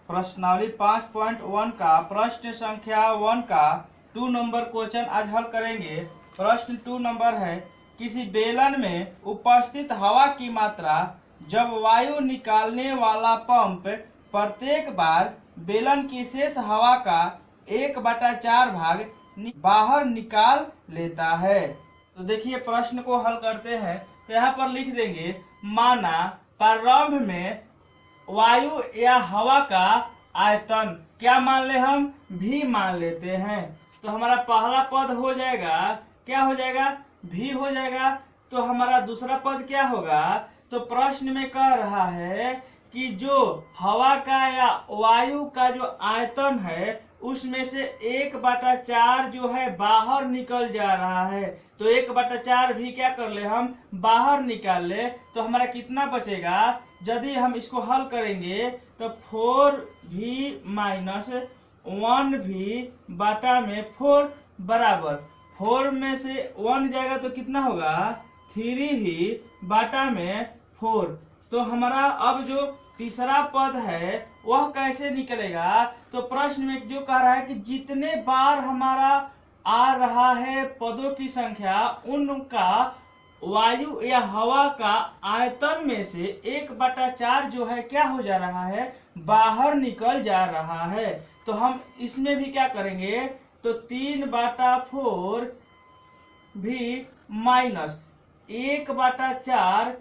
प्रश्नावली 5.1 का प्रश्न संख्या 1 का 2 नंबर क्वेश्चन आज हल करेंगे। प्रश्न 2 नंबर है, किसी बेलन में उपस्थित हवा की मात्रा जब वायु निकालने वाला पंप प्रत्येक बार बेलन की शेष हवा का 1/4 भाग बाहर निकाल लेता है। तो देखिए प्रश्न को हल करते हैं। तो यहाँ पर लिख देंगे, माना प्रारंभ में वायु या हवा का आयतन क्या मान ले, हम भी मान लेते हैं। तो हमारा पहला पद हो जाएगा, क्या हो जाएगा, भी हो जाएगा। तो हमारा दूसरा पद क्या होगा, तो प्रश्न में कह रहा है कि जो हवा का या वायु का जो आयतन है उसमें से 1/4 जो है बाहर निकल जा रहा है। तो 1/4 भी क्या कर ले, हम बाहर निकाल ले। तो हमारा कितना बचेगा, यदि हम इसको हल करेंगे तो 4v माइनस 1v बाटा में 4 बराबर 4 में से 1 जाएगा तो कितना होगा, 3v बाटा में 4। तो हमारा अब जो तीसरा पद है वह कैसे निकलेगा, तो प्रश्न में जो कह रहा है कि जितने बार हमारा आ रहा है पदों की संख्या उनका वायु या हवा का आयतन में से 1/4 जो है क्या हो जा रहा है, बाहर निकल जा रहा है। तो हम इसमें भी क्या करेंगे, तो 3/4 भी माइनस 1/4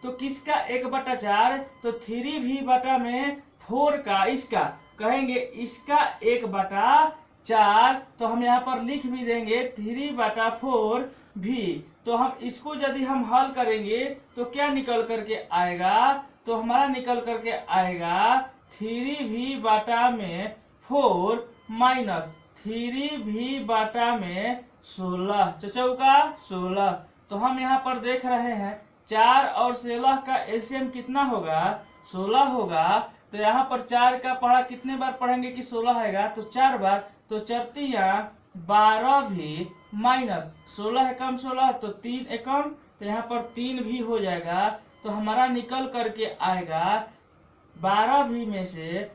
तो किसका 1/4, तो 3v बटा में 4 का, इसका कहेंगे इसका 1/4। तो हम यहाँ पर लिख भी देंगे 3/4 भी। तो हम इसको यदि हम हल करेंगे तो क्या निकल करके आएगा, तो हमारा निकल करके आएगा 3v बटा में 4 माइनस 3v बटा में 16, चौका 16। तो हम यहाँ पर देख रहे हैं 4 और 16 का एलसीएम कितना होगा, 16 होगा। तो यहाँ पर 4 का पढ़ा कितने बार पढ़ेंगे कि 16 आएगा, तो 4 बार। तो 4 12 भी माइनस 16 एकम 16 तो 3 एकम, तो यहाँ पर 3 भी हो जाएगा। तो हमारा निकल करके आएगा 12 भी में से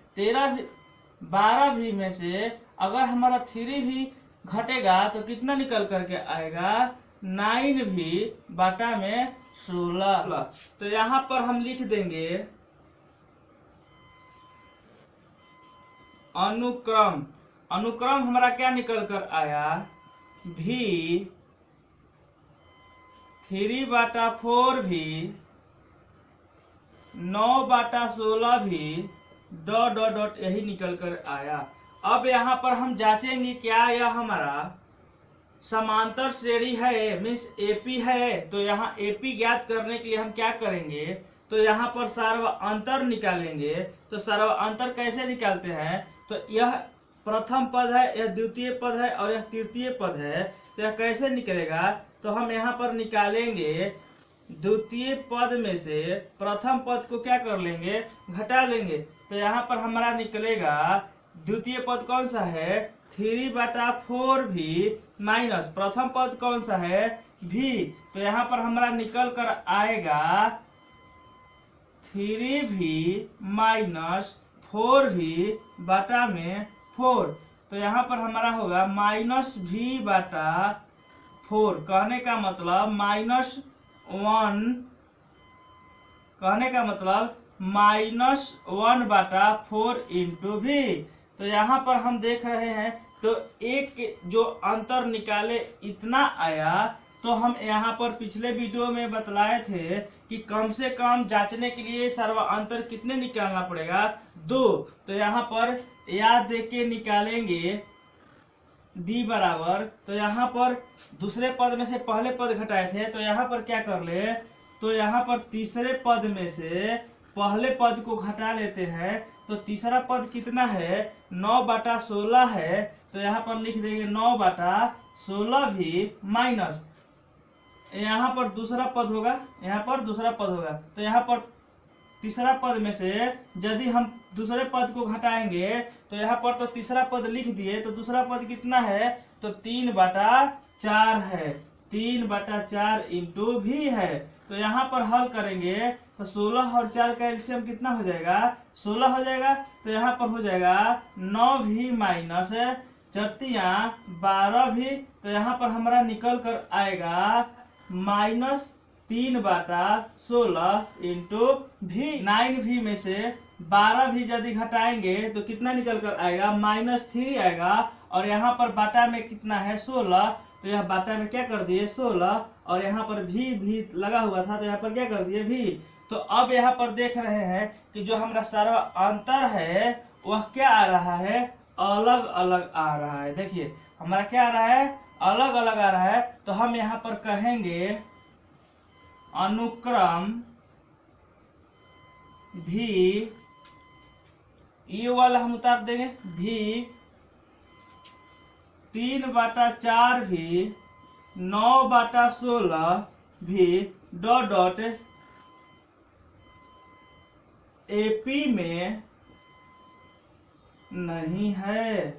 12 भी में से अगर हमारा 3 भी घटेगा तो कितना निकल करके आएगा, 9 भी बाटा में 16। तो यहाँ पर हम लिख देंगे अनुक्रम। अनुक्रम हमारा क्या निकल कर आया, भी 3/4 भी 9/16 भी डॉट डॉट डॉट यही निकल कर आया। अब यहाँ पर हम जांचेंगे क्या यह हमारा समांतर श्रेणी है, मीन्स एपी है। तो यहाँ एपी ज्ञात करने के लिए हम क्या करेंगे, तो यहाँ पर सर्व अंतर निकालेंगे। तो सर्व अंतर कैसे निकालते हैं, तो यह प्रथम पद है, यह द्वितीय पद है और यह तृतीय पद है। तो यह कैसे निकलेगा, तो हम यहाँ पर निकालेंगे द्वितीय पद में से प्रथम पद को क्या कर लेंगे, घटा लेंगे। तो यहाँ पर हमारा निकलेगा द्वितीय पद कौन सा है, 3/4 भी माइनस प्रथम पद कौन सा है, भी। तो यहाँ पर हमारा निकल कर आएगा 3v माइनस 4v बटा में 4। तो यहाँ पर हमारा होगा -v बटा 4। कहने का मतलब -1, कहने का मतलब -1/4 इंटू v। तो यहाँ पर हम देख रहे हैं तो एक जो अंतर निकाले इतना आया। तो हम यहाँ पर पिछले वीडियो में बतलाए थे कि कम से कम जांचने के लिए सर्व अंतर कितने निकालना पड़ेगा, 2। तो यहाँ पर याद दे के निकालेंगे d बराबर, तो यहाँ पर दूसरे पद में से पहले पद घटाए थे। तो यहाँ पर क्या कर ले, तो यहाँ पर तीसरे पद में से पहले पद को घटा लेते हैं। तो तीसरा पद कितना है, 9/16 है। तो यहाँ पर लिख देंगे 9/16 भी माइनस यहाँ पर दूसरा पद होगा, यहाँ पर दूसरा पद होगा। तो यहाँ पर तीसरा पद में से यदि हम दूसरे पद को घटाएंगे तो यहाँ पर तो तीसरा पद लिख दिए, तो दूसरा पद कितना है, तो 3/4 है। 3/4 इंटू भी है। तो यहाँ पर हल करेंगे तो 16 और 4 का एलसीएम कितना हो जाएगा, 16 हो जाएगा। तो यहाँ पर हो जाएगा 9 भी माइनस 4 12 भी। तो यहाँ पर हमारा निकल कर आएगा -3/16 इंटू भी। 9 भी में से 12 भी यदि घटाएंगे तो कितना निकल कर आएगा, -3 आएगा। और यहाँ पर बाटा में कितना है, 16। तो यह बाटा में क्या कर दिए 16, और यहाँ पर भी लगा हुआ था तो यहाँ पर क्या कर दिए भी। तो अब यहाँ पर देख रहे हैं कि जो हमारा सारा अंतर है वह क्या आ रहा है, अलग अलग आ रहा है। देखिए हमारा क्या आ रहा है, अलग अलग आ रहा है। तो हम यहाँ पर कहेंगे अनुक्रम भी, ये वाला हम उतार देंगे भी 3/4 भी 9/16 भी डॉट डॉट एपी में नहीं है।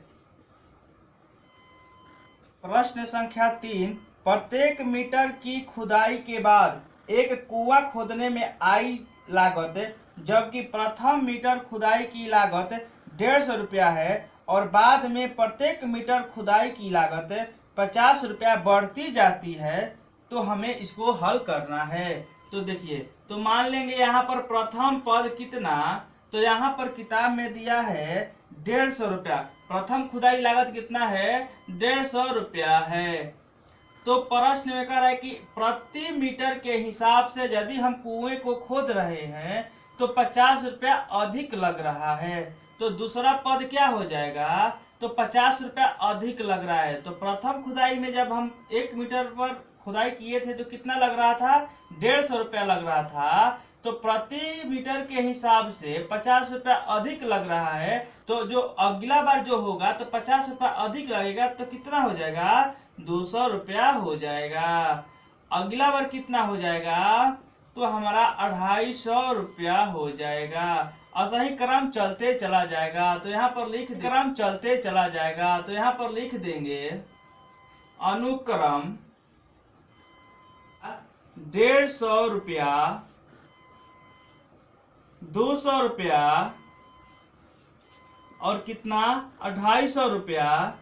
प्रश्न संख्या 3, प्रत्येक मीटर की खुदाई के बाद एक कुआं खोदने में आई लागत, जबकि प्रथम मीटर खुदाई की लागत 150 रुपया है और बाद में प्रत्येक मीटर खुदाई की लागत 50 रुपया बढ़ती जाती है, तो हमें इसको हल करना है। तो देखिए, तो मान लेंगे यहाँ पर प्रथम पद कितना, तो यहाँ पर किताब में दिया है 150 रुपया। प्रथम खुदाई लागत कितना है, 150 रुपया है। तो प्रश्न में कह रहा है कि प्रति मीटर के हिसाब से यदि हम कुएं को खोद रहे हैं तो 50 रुपया अधिक लग रहा है। तो दूसरा पद क्या हो जाएगा, तो 50 रुपया अधिक लग रहा है। तो प्रथम खुदाई में जब हम 1 मीटर पर खुदाई किए थे तो कितना लग रहा था, 150 रुपया लग रहा था। तो प्रति मीटर के हिसाब से 50 रुपया अधिक लग रहा है। तो जो अगला बार जो होगा तो 50 रुपया अधिक लगेगा, तो कितना हो जाएगा, 200 रुपया हो जाएगा। अगला बार कितना हो जाएगा, तो हमारा 250 रुपया हो जाएगा। ऐसा ही क्रम चलते चला जाएगा। तो यहाँ पर लिख क्रम चलते चला जाएगा। तो यहाँ पर लिख देंगे अनुक्रम 150 रुपया, 200 रुपया और कितना 250 रुपया,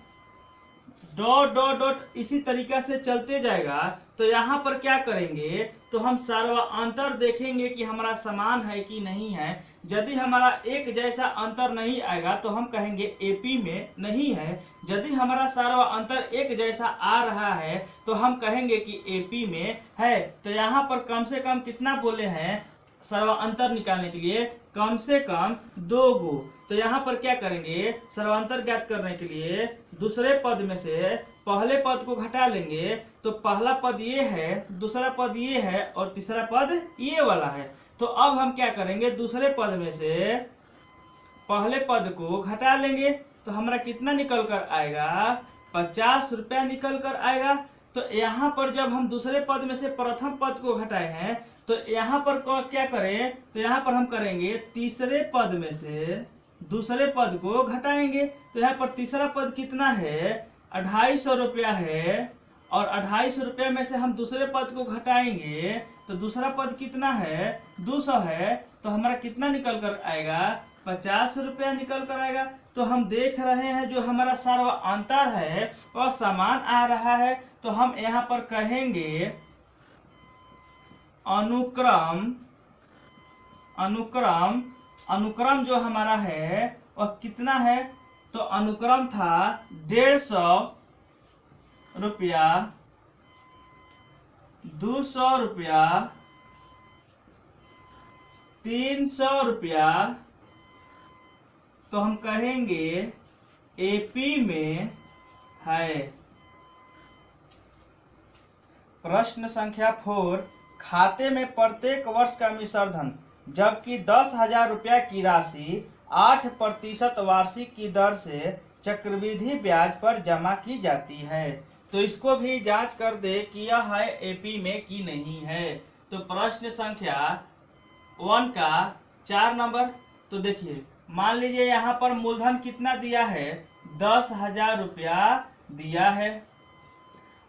डॉट डॉट डॉट इसी तरीका से चलते जाएगा। तो यहाँ पर क्या करेंगे, तो हम सारा अंतर देखेंगे कि हमारा समान है कि नहीं है। यदि हमारा एक जैसा अंतर नहीं आएगा तो हम कहेंगे एपी में नहीं है। यदि हमारा सारा अंतर एक जैसा आ रहा है तो हम कहेंगे कि एपी में है। तो यहाँ पर कम से कम कितना बोले हैं, सर्व अंतर निकालने के लिए कम से कम 2 गो। तो यहाँ पर क्या करेंगे, सर्वांतर ज्ञात करने के लिए दूसरे पद में से पहले पद को घटा लेंगे। तो पहला पद ये है, दूसरा पद ये है और तीसरा पद ये वाला है। तो अब हम क्या करेंगे, दूसरे पद में से पहले पद को घटा लेंगे। तो हमारा कितना निकल कर आएगा, 50 रुपया निकल कर आएगा। तो यहाँ पर जब हम दूसरे पद में से प्रथम पद को घटाए हैं तो यहाँ पर क्या करें, तो यहाँ पर हम करेंगे तीसरे पद में से दूसरे पद को घटाएंगे। तो यहाँ पर तीसरा पद कितना है, 250 रुपया है और 250 रुपया में से हम दूसरे पद को घटाएंगे तो दूसरा पद कितना है, 200 है। तो हमारा कितना निकल कर आएगा, 50 रुपया निकल कर आएगा। तो हम देख रहे हैं जो हमारा सारा अंतर है वह समान आ रहा है। तो हम यहाँ पर कहेंगे अनुक्रम अनुक्रम अनुक्रम जो हमारा है वह कितना है, तो अनुक्रम था 150 रुपया, 200 रुपया, 300 रुपया। तो हम कहेंगे एपी में है। प्रश्न संख्या 4, खाते में प्रत्येक वर्ष का मिश्रधन जबकि 10,000 रुपया की राशि 8% वार्षिक की दर से चक्रवृद्धि ब्याज पर जमा की जाती है। तो इसको भी जांच कर दे कि यह है एपी में कि नहीं है। तो प्रश्न संख्या 1 का 4 नंबर, तो देखिए मान लीजिए यहाँ पर मूलधन कितना दिया है, 10,000 रुपया दिया है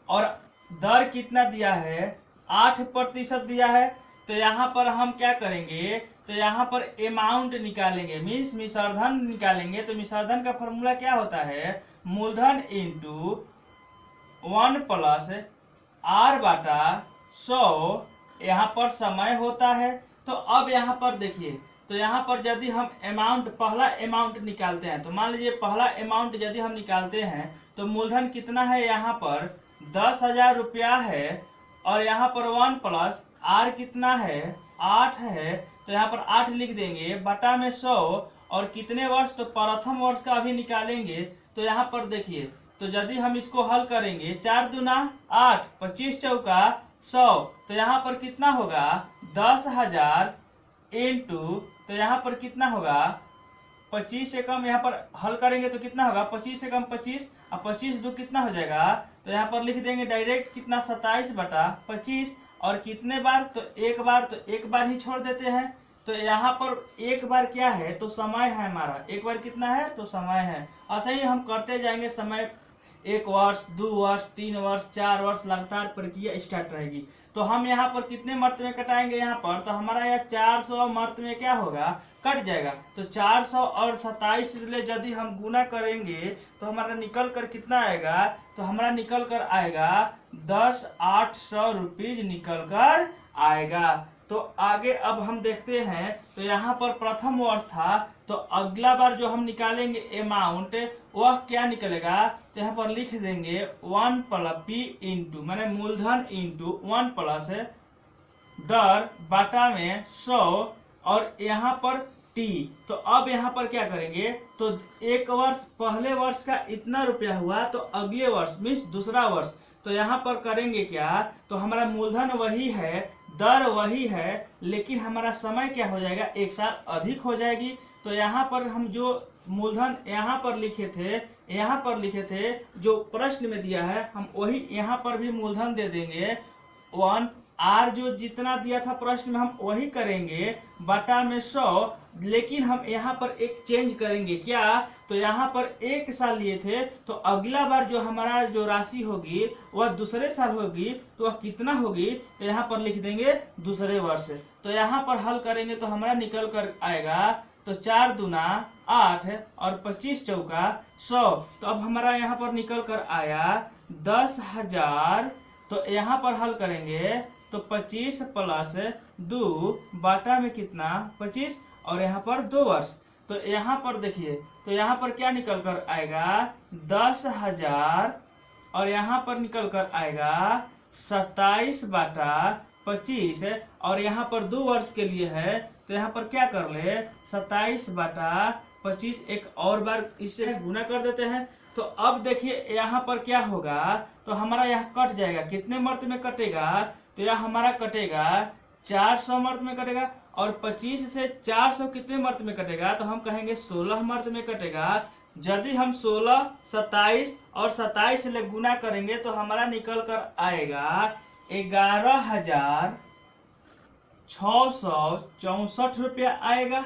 और दर कितना दिया है, 8% दिया है। तो यहाँ पर हम क्या करेंगे, तो यहाँ पर अमाउंट निकालेंगे, मीन्स मिश्रधन निकालेंगे। तो मिश्रधन का फॉर्मूला क्या होता है, मूलधन इंटू 1 प्लस r बाटा 100, यहाँ पर समय होता है। तो अब यहाँ पर देखिए, तो यहाँ पर यदि हम अमाउंट, पहला अमाउंट निकालते हैं, तो मान लीजिए पहला अमाउंट यदि हम निकालते हैं तो मूलधन कितना है, यहाँ पर 10,000 रुपया है। और यहाँ पर 1 प्लस r कितना है, 8 है। तो यहाँ पर 8 लिख देंगे बटा में 100। और कितने वर्ष, तो प्रथम वर्ष का अभी निकालेंगे। तो यहाँ पर देखिए, तो यदि हम इसको हल करेंगे, 4 दूना 8, 25 चौका 100। तो यहाँ पर कितना होगा, 10,000 इंटू, तो यहाँ पर कितना होगा, 25 से कम, यहाँ पर हल करेंगे तो कितना होगा, 25 से कम 25, और 25 दो कितना हो जाएगा, तो यहाँ पर लिख देंगे डायरेक्ट कितना, 27 बटा 25। और कितने बार, तो एक बार, तो एक बार ही छोड़ देते हैं। तो यहाँ पर एक बार क्या है, तो समय है हमारा, एक बार कितना है, तो समय है। ऐसे ही हम करते जाएंगे, समय 1 वर्ष, 2 वर्ष, 3 वर्ष, 4 वर्ष, लगातार प्रक्रिया स्टार्ट रहेगी। तो हम यहाँ पर कितने मर्त में कटाएंगे, यहाँ पर तो हमारा यह 400 मर्त में क्या होगा, कट जाएगा। तो 400 और 27 से यदि हम गुना करेंगे तो हमारा निकल कर कितना आएगा, तो हमारा निकल कर आएगा 10,800 रुपीज निकल कर आएगा। तो आगे अब हम देखते हैं, तो यहाँ पर प्रथम वर्ष था, तो अगला बार जो हम निकालेंगे अमाउंट वह क्या निकलेगा, तो यहाँ पर लिख देंगे 1 प्लस पी इंटू, मैंने मूलधन इंटू 1 प्लस दर बाटा में 100 और यहाँ पर टी। तो अब यहाँ पर क्या करेंगे, तो एक वर्ष, पहले वर्ष का इतना रुपया हुआ, तो अगले वर्ष मीन्स दूसरा वर्ष, तो यहाँ पर करेंगे क्या, तो हमारा मूलधन वही है, दर वही है, लेकिन हमारा समय क्या हो जाएगा, 1 साल अधिक हो जाएगी। तो यहाँ पर हम जो मूलधन यहाँ पर लिखे थे, जो प्रश्न में दिया है, हम वही यहाँ पर भी मूलधन दे देंगे 1। आर जो जितना दिया था प्रश्न में हम वही करेंगे बटा में 100, लेकिन हम यहाँ पर एक चेंज करेंगे, क्या, तो यहाँ पर 1 साल लिए थे, तो अगला बार जो हमारा जो राशि होगी वह दूसरे साल होगी, तो वह कितना होगी, तो यहाँ पर लिख देंगे दूसरे वर्ष। तो यहाँ पर हल करेंगे तो हमारा निकल कर आएगा, तो 4 दूना 8 और 25 चौका 100। तो अब हमारा यहाँ पर निकल कर आया 10,000। तो यहाँ पर हल करेंगे तो 25 प्लस 2 बाटा में कितना, 25, और यहाँ पर 2 वर्ष। तो यहाँ पर देखिए, तो यहाँ पर क्या निकल कर आएगा, 10,000 और यहाँ पर निकल कर आएगा 27 बाटा 25, और यहाँ पर 2 वर्ष के लिए है। तो यहाँ पर क्या कर ले, 27 बाटा 25 एक और बार इससे गुना कर देते हैं। तो अब देखिए यहाँ पर क्या होगा, तो हमारा यह कट जाएगा, कितने मर्त में कटेगा, तो यह हमारा कटेगा 400 मर्त में कटेगा। और 25 से 400 कितने मर्त में कटेगा, तो हम कहेंगे 16 मर्त में कटेगा। यदि हम 16, 27 और 27 से गुना करेंगे तो हमारा निकल कर आएगा 11,664 रुपया आएगा।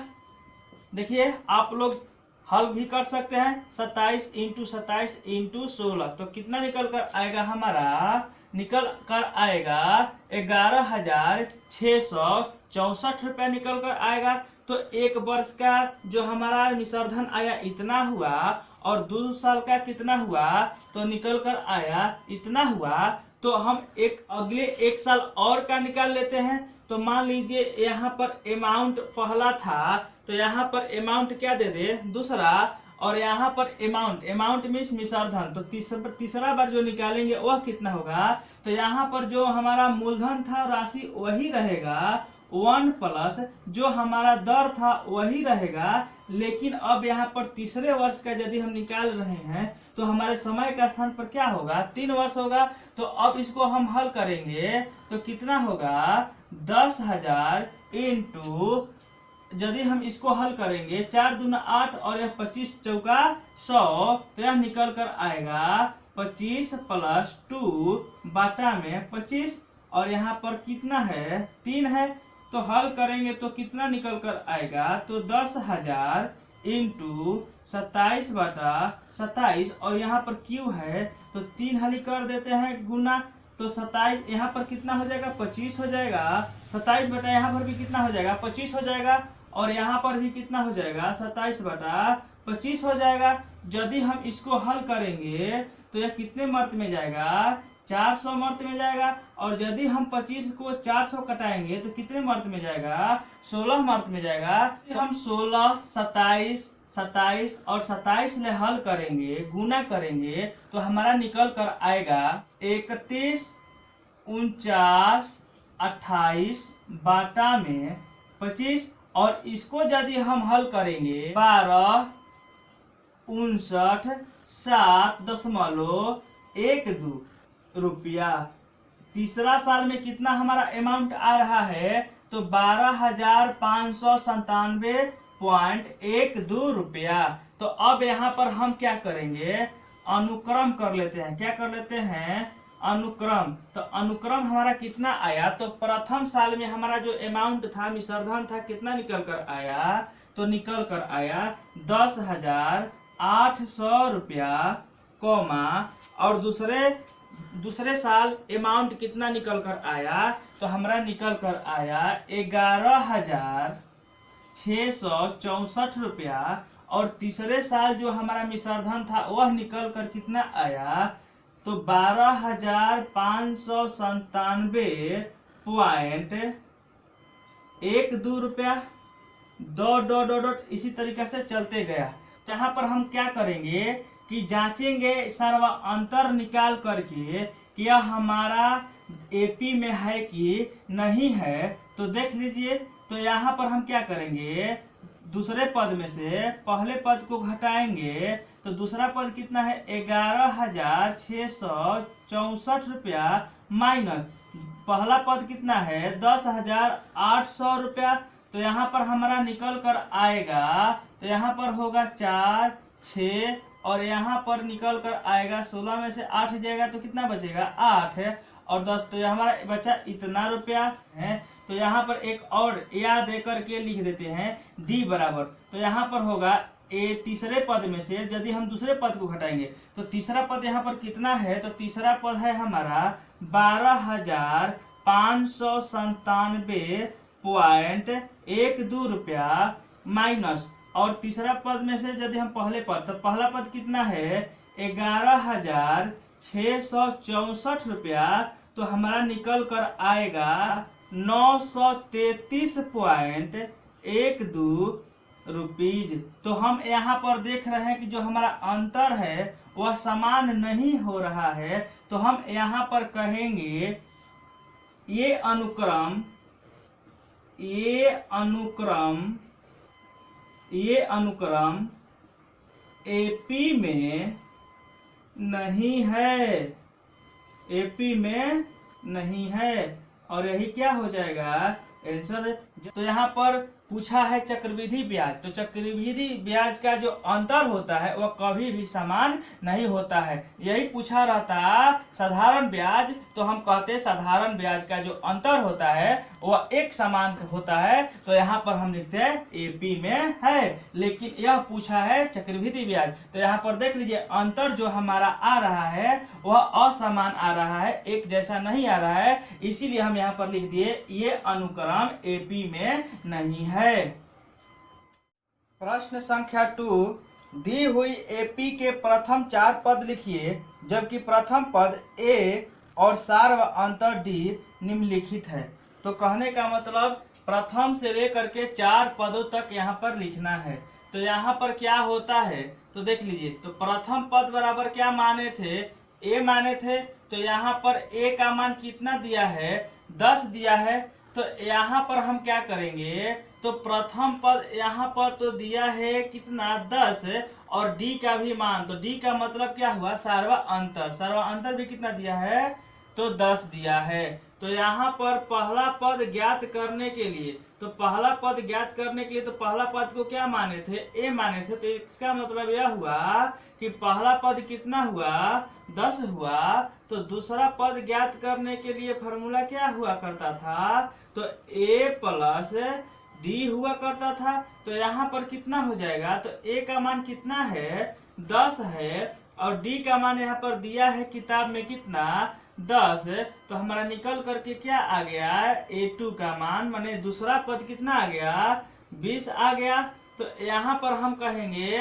देखिए आप लोग हल भी कर सकते हैं, 27 इंटू 27 इंटू 16, तो कितना निकल कर आएगा, हमारा निकल कर आएगा 11,664 रुपया निकल कर आएगा। तो 1 वर्ष का जो हमारा निसर्धन आया इतना हुआ, और 2 साल का कितना हुआ, तो निकल कर आया इतना हुआ। तो हम एक अगले 1 साल और का निकाल लेते हैं। तो मान लीजिए यहाँ पर अमाउंट पहला था, तो यहाँ पर अमाउंट क्या दे दे, दूसरा, और यहाँ पर अमाउंट मीन्स मिश्रधन, तो तीसरा बार जो निकालेंगे वह कितना होगा, तो यहाँ पर जो हमारा मूलधन था राशि वही रहेगा 1 प्लस जो हमारा दर था वही रहेगा, लेकिन अब यहाँ पर तीसरे वर्ष का यदि हम निकाल रहे हैं तो हमारे समय का स्थान पर क्या होगा, 3 वर्ष होगा। तो अब इसको हम हल करेंगे तो कितना होगा, 10,000 इंटू, यदि हम इसको हल करेंगे 4 दूना 8 और यह 25 चौका 100, तो यह निकल कर आएगा 25 प्लस 2 बाटा में 25, और यहाँ पर कितना है, 3 है। तो हल करेंगे तो कितना निकल कर आएगा, तो 10,000 इंटू 27 बाटा 27, और यहाँ पर क्यू है तो 3 हाली कर देते हैं गुना, तो 27 यहाँ पर कितना हो जाएगा 25 हो जाएगा। 27 बटा यहाँ पर भी कितना हो जाएगा 25 हो जाएगा, और यहाँ पर भी कितना हो जाएगा 27 बटा 25 हो जाएगा। यदि हम इसको हल करेंगे तो यह कितने मर्त में जाएगा 400 मर्त में जाएगा, और यदि हम 25 को 400 कटाएंगे तो कितने मर्त में जाएगा 16 मर्त में जाएगा। तो हम 16, 27, 27 और 27 ले हल करेंगे, गुना करेंगे तो हमारा निकल कर आएगा 31, 49, 28 बाटा में 25, और इसको यदि हम हल करेंगे 12, 59, 7.12 रुपया। तीसरा साल में कितना हमारा अमाउंट आ रहा है तो 12,597.12 रुपया। तो अब यहाँ पर हम क्या करेंगे अनुक्रम कर लेते हैं। क्या कर लेते हैं अनुक्रम। तो अनुक्रम हमारा कितना आया तो प्रथम साल में हमारा जो अमाउंट था मिश्रधन था कितना निकल कर आया तो निकल कर आया 10,800 रुपया, और दूसरे साल अमाउंट कितना निकल कर आया तो हमारा निकल कर आया 11,664 रुपया, और तीसरे साल जो हमारा मिश्रधन था वह निकल कर कितना आया तो 12,597.12 रुपया। इसी तरीके से चलते गया। यहाँ पर हम क्या करेंगे कि जांचेंगे सारा अंतर निकाल करके कि यह हमारा एपी में है कि नहीं है। तो देख लीजिए, तो यहाँ पर हम क्या करेंगे दूसरे पद में से पहले पद को घटाएंगे तो दूसरा पद कितना है 11,664 रुपया माइनस पहला पद कितना है 10,800 रुपया। तो यहाँ पर हमारा निकल कर आएगा तो यहाँ पर होगा 4, 6 और यहाँ पर निकल कर आएगा 16 में से 8 जाएगा तो कितना बचेगा 8 और 10। तो हमारा बचा इतना रुपया है। तो यहाँ पर एक और या दे करके लिख देते हैं डी बराबर। तो यहाँ पर होगा ए तीसरे पद में से यदि हम दूसरे पद को घटाएंगे तो तीसरा पद यहाँ पर कितना है तो तीसरा पद है हमारा 12,597.12 रुपया माइनस, और तीसरा पद में से यदि हम पहले पद तो पहला पद कितना है 11,664 रुपया। तो हमारा निकल कर आएगा 933.12 रुपीज। तो हम यहाँ पर देख रहे हैं कि जो हमारा अंतर है वह समान नहीं हो रहा है। तो हम यहाँ पर कहेंगे ये अनुक्रम एपी में नहीं है, एपी में नहीं है, और यही क्या हो जाएगा आंसर। तो यहाँ पर पूछा है चक्रवृद्धि ब्याज। तो चक्रवृद्धि ब्याज का जो अंतर होता है वह कभी भी समान नहीं होता है। यही पूछा रहता साधारण ब्याज तो हम कहते साधारण ब्याज का जो अंतर होता है वह एक समान होता है। तो यहाँ पर हम लिखते हैं एपी में है, लेकिन यह पूछा है चक्रवृद्धि ब्याज। तो यहाँ पर देख लीजिए अंतर जो हमारा आ रहा है वह असमान आ रहा है, एक जैसा नहीं आ रहा है। इसीलिए हम यहाँ पर लिख दिए ये अनुक्रम एपी में नहीं है। प्रश्न संख्या 2, दी हुई एपी के प्रथम 4 पद लिखिए जबकि प्रथम पद ए और सार व अंतर डी निम्नलिखित है। तो कहने का मतलब प्रथम से लेकर के 4 पदों तक यहाँ पर लिखना है। तो यहाँ पर क्या होता है तो देख लीजिए, तो प्रथम पद बराबर क्या माने थे ए माने थे। तो यहाँ पर ए का मान कितना दिया है 10 दिया है। तो यहाँ पर हम क्या करेंगे तो प्रथम पद यहाँ पर तो दिया है कितना 10 और डी का भी मान, तो डी का मतलब क्या हुआ सार्वा अंतर भी कितना दिया है तो 10 दिया है। तो यहाँ पर पहला पद ज्ञात करने के लिए तो पहला पद को क्या माने थे ए माने थे। तो इसका मतलब यह हुआ कि पहला पद कितना हुआ 10 हुआ। तो दूसरा पद ज्ञात करने के लिए फॉर्मूला क्या हुआ करता था तो ए प्लस डी हुआ करता था। तो यहाँ पर कितना हो जाएगा तो ए का मान कितना है 10 है और डी का मान यहाँ पर दिया है किताब में कितना 10, तो हमारा निकल करके क्या आ गया, A2 का मान, माने दूसरा पद कितना आ गया, 20 आ गया। तो यहाँ पर हम कहेंगे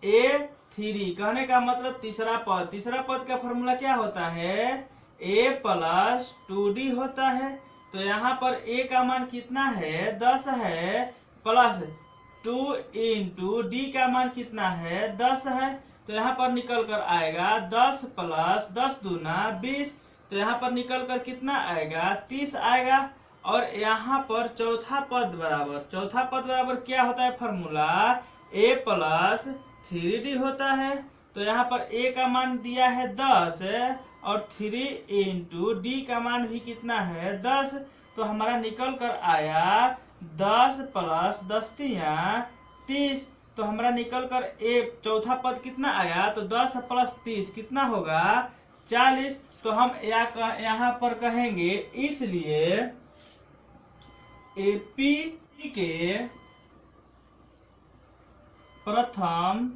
A3, कहने का मतलब तीसरा पद का फॉर्मूला क्या होता है, A प्लस 2D होता है। तो यहाँ पर A का मान कितना है, 10 है, प्लस 2 इंटू D का मान कितना है, 10 है। तो यहाँ पर निकल कर आएगा 10 प्लस 10 दूना 20। तो यहाँ पर निकल कर कितना आएगा, 30 आएगा। और यहाँ पर चौथा पद बराबर क्या होता है फॉर्मूला, A प्लस 3D होता है। तो यहाँ पर A का मान दिया है 10 और 3 इंटू D का मान भी कितना है, 10। तो हमारा निकल कर आया 10 प्लस 10 30। तो हमारा निकल कर चौथा पद कितना आया, तो 10 प्लस 30 कितना होगा, 40। तो हम यहाँ पर कहेंगे इसलिए AP के प्रथम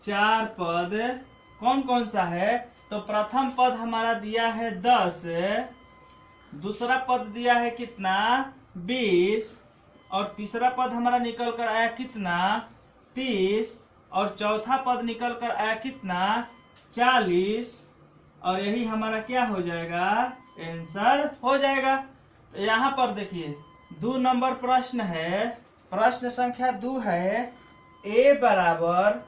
4 पद कौन कौन सा है, तो प्रथम पद हमारा दिया है 10, दूसरा पद दिया है कितना, 20, और तीसरा पद हमारा निकल कर आया कितना, 30, और चौथा पद निकल कर आया कितना, 40। और यही हमारा क्या हो जाएगा, आंसर हो जाएगा। तो यहाँ पर देखिए 2 नंबर प्रश्न है, प्रश्न संख्या 2 है, A बराबर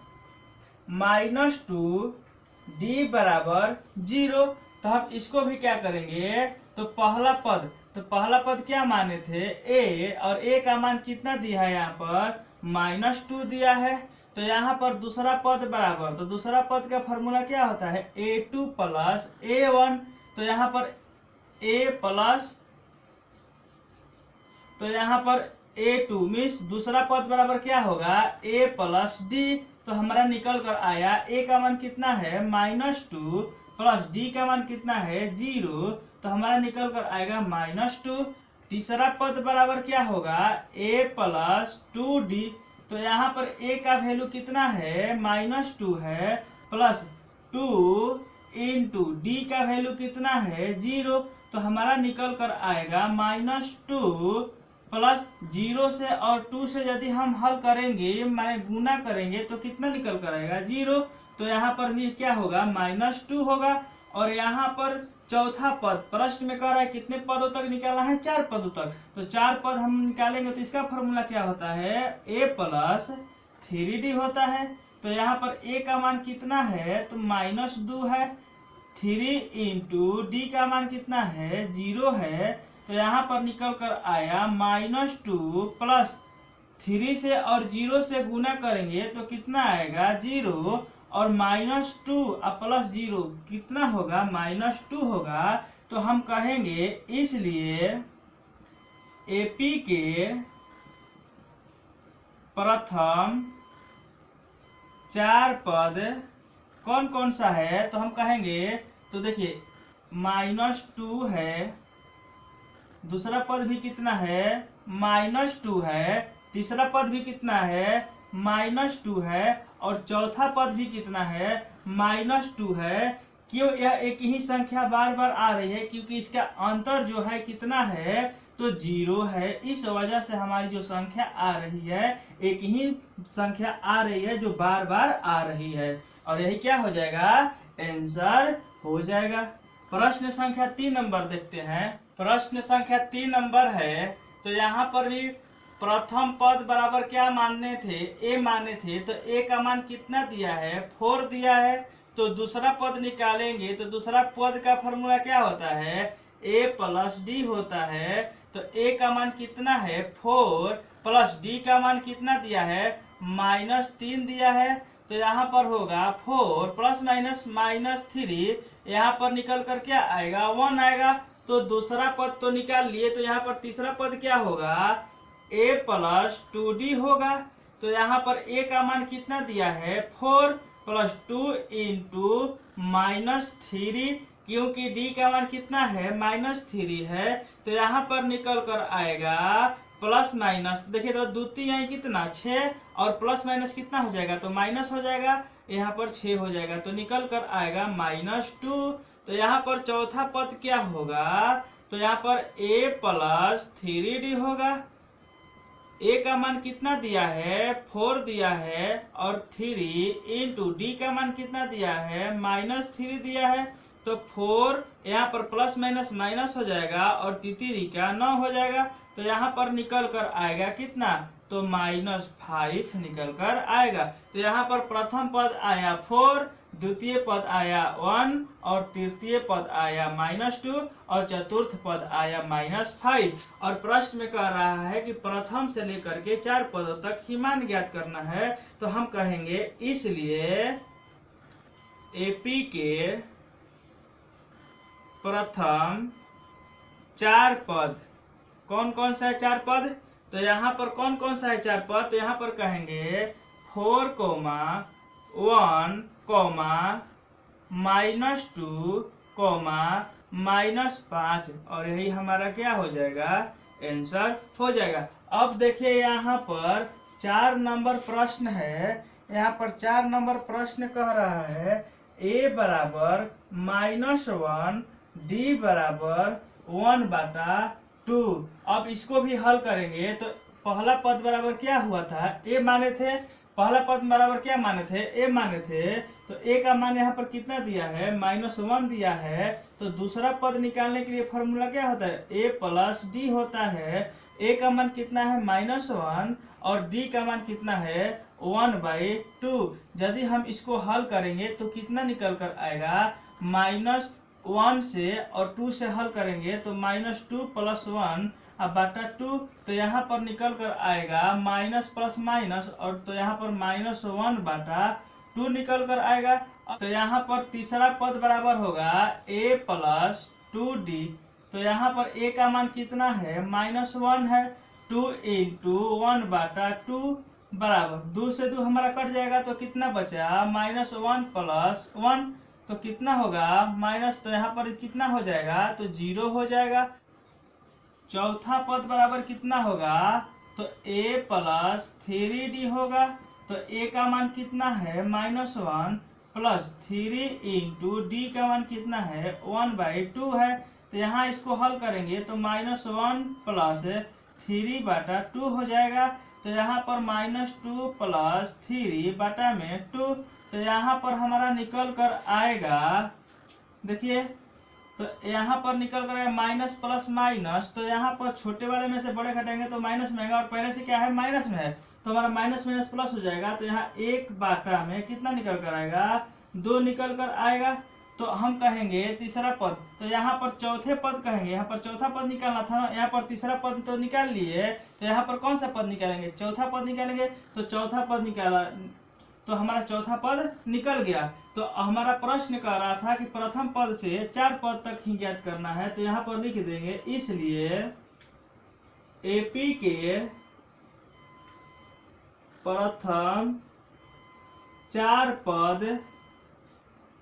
-2 D बराबर 0। तो हम इसको भी क्या करेंगे, तो पहला पद क्या माने थे, A, और A का मान कितना दिया है, यहाँ पर -2 दिया है। तो यहाँ पर दूसरा पद बराबर, तो दूसरा पद का फॉर्मूला क्या होता है, A2 प्लस A1। तो यहाँ पर A प्लस, तो यहाँ पर A2 मीन्स दूसरा पद बराबर क्या होगा, A प्लस D। तो हमारा निकल कर आया A का मान कितना है, -2, प्लस D का मान कितना है, 0। तो हमारा निकल कर आएगा -2। तीसरा पद बराबर क्या होगा, A प्लस 2D। तो यहाँ पर A का वैल्यू कितना है, -2 है, प्लस 2 इंटू D का वैल्यू कितना है, 0। तो हमारा निकल कर आएगा -2 प्लस 0 से और 2 से यदि हम हल करेंगे, माने गुना करेंगे, तो कितना निकल कर आएगा, 0। तो यहाँ पर भी क्या होगा, -2 होगा। और यहाँ पर चौथा पद प्रश्न में कह रहा है कितने पदों तक निकालना है, 4 पदों तक। तो 4 पद हम निकालेंगे तो इसका फॉर्मूला क्या होता है, A प्लस 3D होता है। तो यहाँ पर A का मान कितना है, तो -2 है, 3 इंटू D का मान कितना है, 0 है। तो यहाँ पर निकल कर आया -2 प्लस 3 से और 0 से गुना करेंगे तो कितना आएगा, 0, और -2 और प्लस 0 कितना होगा, -2 होगा। तो हम कहेंगे इसलिए AP के प्रथम 4 पद कौन कौन सा है, तो हम कहेंगे, तो देखिए -2 है, दूसरा पद भी कितना है, -2 है, तीसरा पद भी कितना है, -2 है, और चौथा पद भी कितना है, -2 है। क्यों यह एक ही संख्या बार बार आ रही है, क्योंकि इसका अंतर जो है कितना है, तो 0 है। इस वजह से हमारी जो संख्या आ रही है, एक ही संख्या आ रही है जो बार बार आ रही है, और यही क्या हो जाएगा, आंसर हो जाएगा। प्रश्न संख्या 3 नंबर देखते हैं। प्रश्न संख्या 3 नंबर है, तो यहाँ पर भी प्रथम पद बराबर क्या मानने थे, A माने थे। तो A का मान कितना दिया है, 4 दिया है। तो दूसरा पद निकालेंगे तो दूसरा पद का फॉर्मूला क्या होता है, A प्लस D होता है। तो A का मान कितना है, 4, प्लस D का मान कितना दिया है, -3 दिया है। तो यहाँ पर होगा 4 प्लस -3, यहाँ पर निकल कर क्या आएगा, 1 आएगा। तो दूसरा पद तो निकाल लिए, तो यहाँ पर तीसरा पद क्या होगा, A प्लस 2D होगा। तो यहाँ पर A का मान कितना दिया है, 4 प्लस 2 इंटू -3, क्योंकि D का मान कितना है, -3 है। तो यहाँ पर निकल कर आएगा प्लस माइनस, देखिए तो द्वितीय है कितना 6 और प्लस माइनस कितना हो जाएगा तो माइनस हो जाएगा, यहाँ पर 6 हो जाएगा तो निकल कर आएगा -2। तो यहाँ पर चौथा पद क्या होगा तो यहाँ पर a प्लस 3d होगा। a का मान कितना दिया है 4 दिया है और 3 इंटू d का मान कितना दिया है -3 दिया है। तो 4 यहाँ पर प्लस माइनस माइनस हो जाएगा और तितिरी का 9 हो जाएगा। तो यहाँ पर निकल कर आएगा कितना तो -5 निकल कर आएगा। तो यहाँ पर प्रथम पद आया 4, द्वितीय पद आया 1 और तृतीय पद आया -2 और चतुर्थ पद आया -5। और प्रश्न में कह रहा है कि प्रथम से लेकर के 4 पदों तक ही मान ज्ञात करना है। तो हम कहेंगे इसलिए एपी के प्रथम 4 पद कौन कौन सा है 4 पद तो यहाँ पर कौन कौन सा है 4 पद तो यहाँ पर कहेंगे 4, 1, -2, -5 और यही हमारा क्या हो जाएगा आंसर हो जाएगा। अब देखिए यहाँ पर 4 नंबर प्रश्न है। यहाँ पर 4 नंबर प्रश्न कह रहा है a बराबर -1 d बराबर 1/2। अब इसको भी हल करेंगे तो पहला पद बराबर क्या हुआ था a माने थे, पहला पद बराबर क्या माने थे a माने थे। तो a का मान यहाँ पर कितना दिया है -1 दिया है। तो दूसरा पद निकालने के लिए फॉर्मूला क्या होता है a प्लस d होता है। a का मान कितना है -1 और d का मान कितना है 1/2। यदि हम इसको हल करेंगे तो कितना निकल कर आएगा -1 से और 2 से हल करेंगे तो -2 + 1 /2। तो यहाँ पर निकल कर आएगा माइनस प्लस माइनस और तो यहाँ पर -1/2 निकल कर आएगा। तो यहाँ पर तीसरा पद बराबर होगा a + 2d। तो यहाँ पर a का मान कितना है -1 है 2 × 1/2 बराबर 2 से 2 हमारा कट जाएगा तो कितना बचा -1 + 1 तो कितना होगा माइनस। तो यहाँ पर कितना हो जाएगा तो 0 हो जाएगा। चौथा पद बराबर कितना होगा तो a + 3d होगा। तो a का मान कितना है -1 + 3 × d का मान कितना है 1/2 है। तो यहाँ इसको हल करेंगे तो -1 + 3/2 हो जाएगा। तो यहाँ पर -2 + 3/2। तो यहाँ पर हमारा निकल कर आएगा देखिए तो यहाँ पर निकल कर आएगा माइनस प्लस माइनस। तो यहाँ पर छोटे वाले में से बड़े घटाएंगे तो माइनस में आएगा और पहले से क्या है माइनस में है तो हमारा माइनस माइनस प्लस हो जाएगा। तो यहाँ 1/2 में कितना निकल कर आएगा 2 निकल कर आएगा। तो हम कहेंगे तीसरा पद तो यहाँ पर चौथे पद कहेंगे, यहाँ पर चौथा पद निकालना था, यहाँ पर तीसरा पद तो निकाल लिए। तो यहाँ पर कौन सा पद निकालेंगे चौथा पद निकालेंगे। तो चौथा पद निकाला तो हमारा चौथा पद निकल गया। तो हमारा प्रश्न कह रहा था कि प्रथम पद से 4 पद तक ही ज्ञात करना है। तो यहाँ पर लिख देंगे इसलिए एपी के प्रथम 4 पद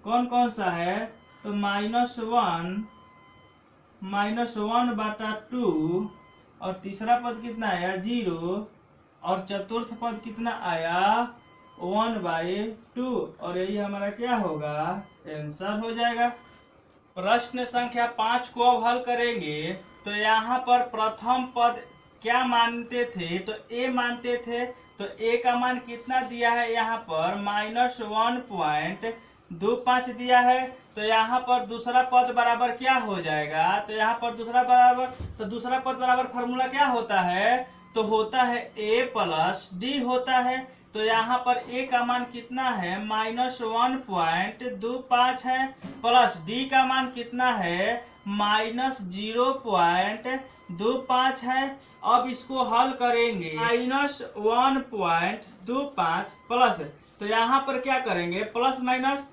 कौन कौन सा है तो -1/2 और तीसरा पद कितना आया 0 और चतुर्थ पद कितना आया 1/2 और यही हमारा क्या होगा आंसर हो जाएगा। प्रश्न संख्या 5 को अब हल करेंगे। तो यहाँ पर प्रथम पद क्या मानते थे तो a मानते थे। तो a का मान कितना दिया है यहाँ पर -1.25 दिया है। तो यहाँ पर दूसरा पद बराबर क्या हो जाएगा तो यहाँ पर दूसरा पद बराबर फॉर्मूला क्या होता है तो होता है a + d होता है। तो यहाँ पर a का मान कितना है -1.25 है प्लस d का मान कितना है -0.25 है। अब इसको हल करेंगे -1.25 प्लस तो यहाँ पर क्या करेंगे प्लस माइनस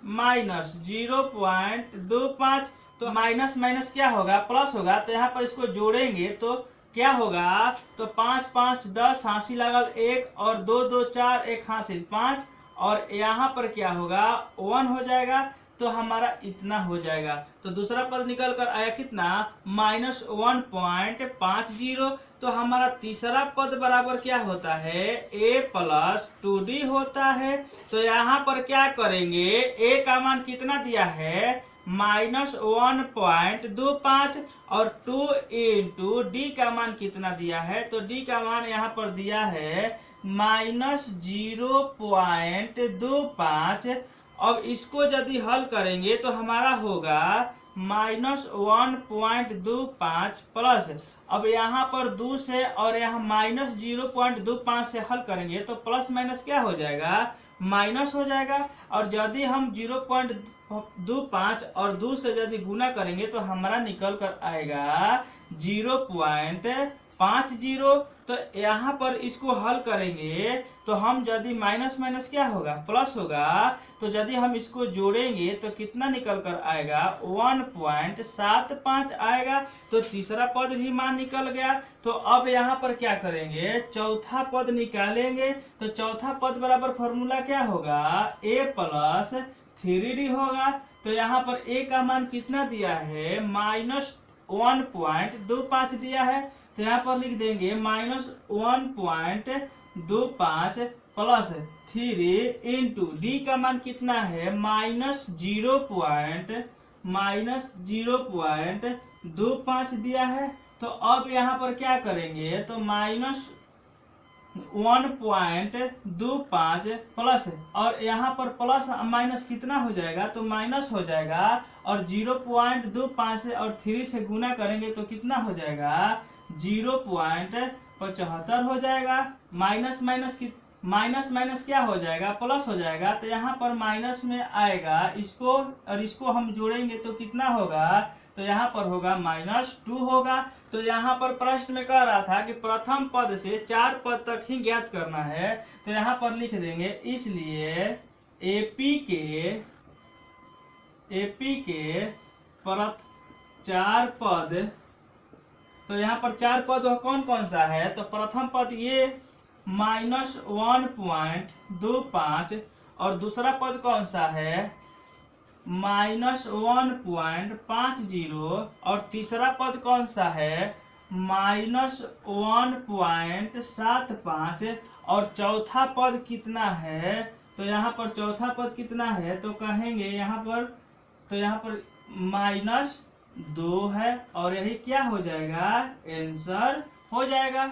0.25। तो माइनस माइनस क्या होगा प्लस होगा। तो यहाँ पर इसको जोड़ेंगे तो क्या होगा तो 5 5 10 हासिल लागल 1 और 2 2 4 1 हासिल 5 और यहाँ पर क्या होगा 1 हो जाएगा। तो हमारा इतना हो जाएगा। तो दूसरा पद निकल कर आया कितना -1.50। तो हमारा तीसरा पद बराबर क्या होता है, a प्लस 2d होता है। तो यहाँ पर क्या करेंगे, a का मान कितना दिया है, -1.25 और 2 इंटू डी का मान कितना दिया है, तो d का मान यहाँ पर दिया है -0.25। अब इसको यदि हल करेंगे तो हमारा होगा -1.25 प्लस, अब यहाँ पर 2 से और यहाँ -0.25 से हल करेंगे तो प्लस माइनस क्या हो जाएगा, माइनस हो जाएगा। और यदि हम 0.25 और 2 से यदि गुना करेंगे तो हमारा निकल कर आएगा 0.50। तो यहाँ पर इसको हल करेंगे तो हम यदि माइनस माइनस क्या होगा, प्लस होगा। तो यदि हम इसको जोड़ेंगे तो कितना निकल कर आएगा, 1.75 आएगा। तो तीसरा पद भी मान निकल गया। तो अब यहाँ पर क्या करेंगे, चौथा पद निकालेंगे। तो चौथा पद बराबर फॉर्मूला क्या होगा, a प्लस 3d होगा। तो यहाँ पर a का मान कितना दिया है, -1.25 दिया है। तो यहाँ पर लिख देंगे -1.25 प्लस 3 इंटू डी का मान कितना है, -0.25 दिया है। तो अब यहाँ पर क्या करेंगे, तो -1.25 प्लस, और यहाँ पर प्लस माइनस कितना हो जाएगा, तो माइनस हो जाएगा। और 0.25 से और 3 से गुना करेंगे तो कितना हो जाएगा, 0.75 हो जाएगा। माइनस माइनस क्या हो जाएगा, प्लस हो जाएगा। तो यहाँ पर माइनस में आएगा, इसको और इसको हम जोड़ेंगे तो कितना होगा, तो यहाँ पर होगा -2 होगा। तो यहाँ पर प्रश्न में कह रहा था कि प्रथम पद से 4 पद तक ही ज्ञात करना है। तो यहाँ पर लिख देंगे, इसलिए एपी के 4 पद। तो यहाँ पर 4 पद कौन कौन सा है, तो प्रथम पद ये -1.25 और दूसरा पद कौन सा है, -1.50 और तीसरा पद कौन सा है, -1.75 और चौथा पद कितना है। तो यहाँ पर चौथा पद कितना है, तो कहेंगे यहाँ पर, तो यहाँ पर -2 है और यही क्या हो जाएगा, आंसर हो जाएगा।